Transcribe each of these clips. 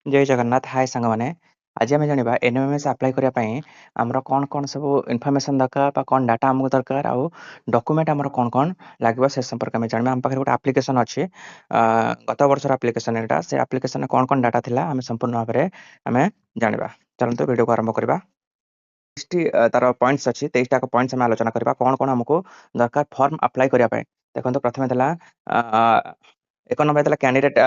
जय जगन्नाथ हाय सांग मैंने आज आम जाना एनएमएमएस अप्लाई करने आमर कौन कौन सब इनफर्मेशन दरकार बा कौन डाटा आमको दरकार आउ डॉक्यूमेंट आमर कौन कौन लगे से संपर्क में जानवा आम पाखे गोटे आप्लिकेसन अच्छी गत वर्षर आप्लिकेसन यहाँ से आप्लिकेसन कौन कौन डाटा थिला आम संपूर्ण भाव में आम जाना चलते वीडियो को आरंभ करवा तार पॉइंट्स अच्छी 23टा पॉइंट्स आम आलोचना करवा कौन कौन आमको दरकार फॉर्म अप्लाई करने देखो प्रथम एक नंबर कैंडिडेट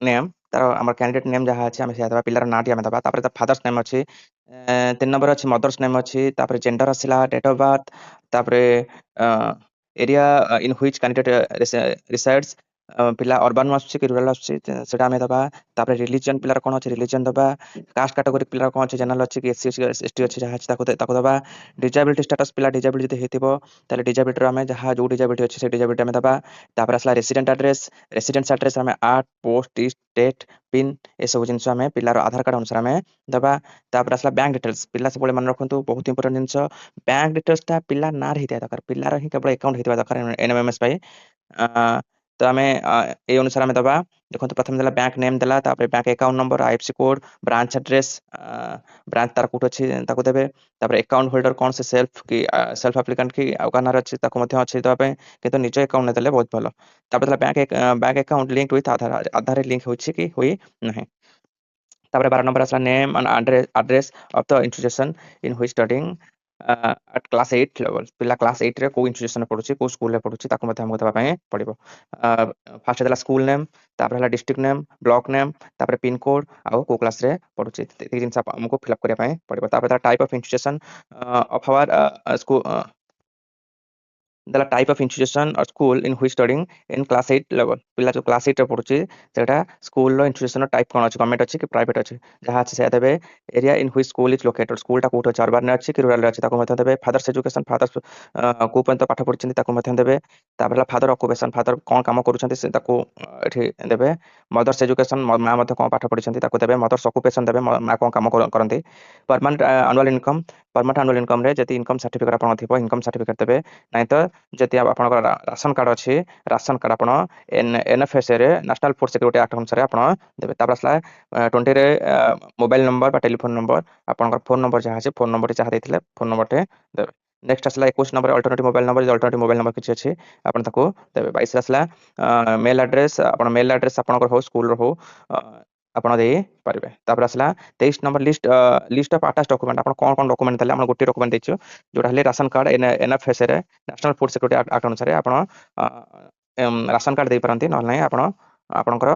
नेम तार आम कैंडिडेट नेम जहाँ अच्छे आम पिलार नाटी आम दबा फादर्स नेम अच्छी 3 नंबर अच्छी मदर्स नेम अच्छी जेंडर आसला डेट ऑफ बर्थ तापर area in which candidate resides पिला अर्बन आसुची कि रूरल आसुची सेटा आम दबा तापर रिलीजन पिलार कौन अच्छे रिलीजन दबा कास्ट कैटेगरी पिलार कौन अच्छे जनरल अच्छी कि एसटी अच्छी जहाँ अच्छी दबा डिजेबिलिटी स्टेटस पिला डिजेबिलिटी जब होता डिजेबिलिटी आम जहाँ जो डिजेबिलिटी अच्छे से डिजेबिलिटी आम दबा तापर आसला रेसिडेंस एड्रेस आम आर्ट पोस्ट स्टेट पिन ये सब जिन आम पिलार आधार कार्ड अनुसार आम दबा तापर आसला बैंक डिटेल्स पिला सब मन रखु बहुत इंपोर्टेंट जिन बैंक डिटेल्सटा पिला ना रही दरकार पिलार ही केवल अकाउंट होता दरकार एनएमएमएस तो आम ये अनुसार आम दबा देखो प्रथम देला बैंक नेम देला bank account number IFC code branch address branch तार कौट अच्छी देवे तापर अकाउंट होल्डर कौन से सेल्फ एप्लिकेंट की आगानार अच्छी अच्छी देवाई किंतु निज अकाउंट देले बहुत भल तापर bank account link with Aadhaar Aadhaar link होछि कि होई नहीं तापर 12 नंबर आसला name and address of the institution in which studying at class 8 level पिला क्लास 8 रे को इंस्टीट्यूशन पढुछि को स्कूल रे पढुछि ताको मते हमको दबा पय पड़िबो फर्स्ट देला स्कूल नेम तापर हला डिस्ट्रिक्ट नेम ब्लॉक नेम तापर पिन कोड आ को क्लास रे पढुछि तीन जिंस हमको फिल अप करिया पय पड़िबो तापर type of institution of our school the type of institution or school in which studying in class 8 level पिला जो class 8 रे पढुछि सेटा स्कूल रो इंस्टीट्यूशन टाइप कोन अछि गवर्नमेंट अछि कि प्राइवेट अछि जहा अछि से देबे area in which school is located school टा कोठ अछि अर्बन अछि कि रूरल अछि ताको मते देबे फादर्स एजुकेशन फादर्स को पंत पाठ पढिछन्ति ताको मते देबे तापर फादर ऑक्युपेशन फादर कोन काम करूछन्ति से ताको एठी देबे मदर्स एजुकेशन मा मते कोन पाठ पढिछन्ति ताको देबे मदर्स ऑक्युपेशन देबे मा कोन काम करन्ति परमानेंट एनुअल इनकम रे जति इनकम सर्टिफिकेट आपन थिबो इनकम सर्टिफिकेट देबे नै तो जति आपन राशन कार्ड अच्छी राशन कार्ड आप एनएफएसए रे नेशनल फूड सिक्योरिटी एक्ट अनुसार आप देवे तापर आसला 20 रे मोबाइल नंबर टेलीफोन नंबर आपन फोन नंबर जहाँ अच्छे फोन नंबर जहाँ देते फोन नंबर टे देवे नेक्स्ट आसला 21 number alternative mobile number alternative mobile number किसी अच्छी आपन ताको देवे 22 आसला मेल एड्रेस आपन हो स्कूल रो हो आपण दे पारिबे तापर आसला 23 number list of attach document आपण कोन कोन डॉक्यूमेंट देले आपण गोटे डॉक्यूमेंट देछु जोटा हले राशन कार्ड एनएफएसए रे नेशनल फूड सिक्योरिटी एक्ट अनुसार आपण राशन कार्ड दे परंती न नै आपण आपनकर